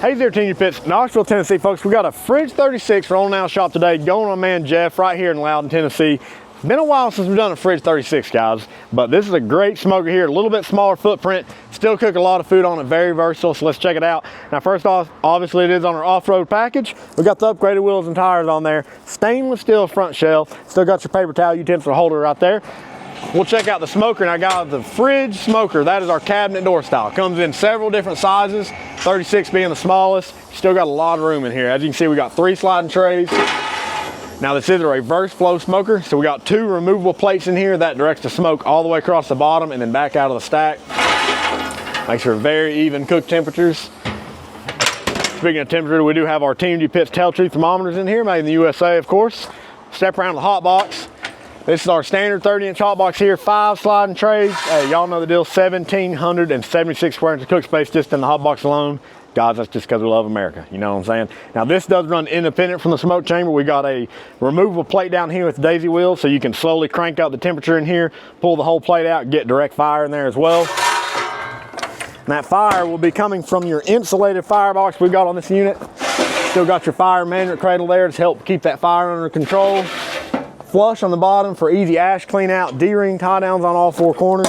Hey there, TMG Pits, Knoxville, Tennessee, folks. We got a Fridge 36 rolling out shop today, going on man Jeff right here in Loudon, Tennessee. It's been a while since we've done a Fridge 36, guys, but this is a great smoker here, a little bit smaller footprint, still cook a lot of food on it, very versatile, so let's check it out. Now, first off, obviously it is on our off-road package. We got the upgraded wheels and tires on there, stainless steel front shelf, still got your paper towel utensil holder right there. We'll check out the smoker. Now, guys, the Fridge smoker, that is our cabinet door style. Comes in several different sizes, 36 being the smallest. Still got a lot of room in here. As you can see, we got 3 sliding trays. Now, this is a reverse flow smoker, so we got 2 removable plates in here that directs the smoke all the way across the bottom and then back out of the stack. Makes for very even cook temperatures. Speaking of temperature, we do have our TMG Pits tail tree thermometers in here, made in the USA, of course. Step around the hot box. This is our standard 30-inch hot box here, 5 sliding trays. Hey, y'all know the deal, 1,776 square inches of cook space just in the hot box alone. Guys, that's just because we love America, you know what I'm saying? Now, this does run independent from the smoke chamber. We got a removable plate down here with daisy wheels, so you can slowly crank out the temperature in here, pull the whole plate out, get direct fire in there as well. And that fire will be coming from your insulated firebox we got on this unit. Still got your fire management cradle there to help keep that fire under control. Flush on the bottom for easy ash clean out, D-ring tie downs on all 4 corners.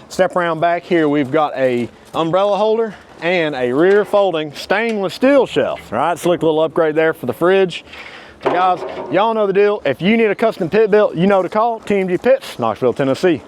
Step around back here, we've got a umbrella holder and a rear folding stainless steel shelf. All right, slick little upgrade there for the fridge. So guys, y'all know the deal. If you need a custom pit built, you know to call TMG Pits, Knoxville, Tennessee.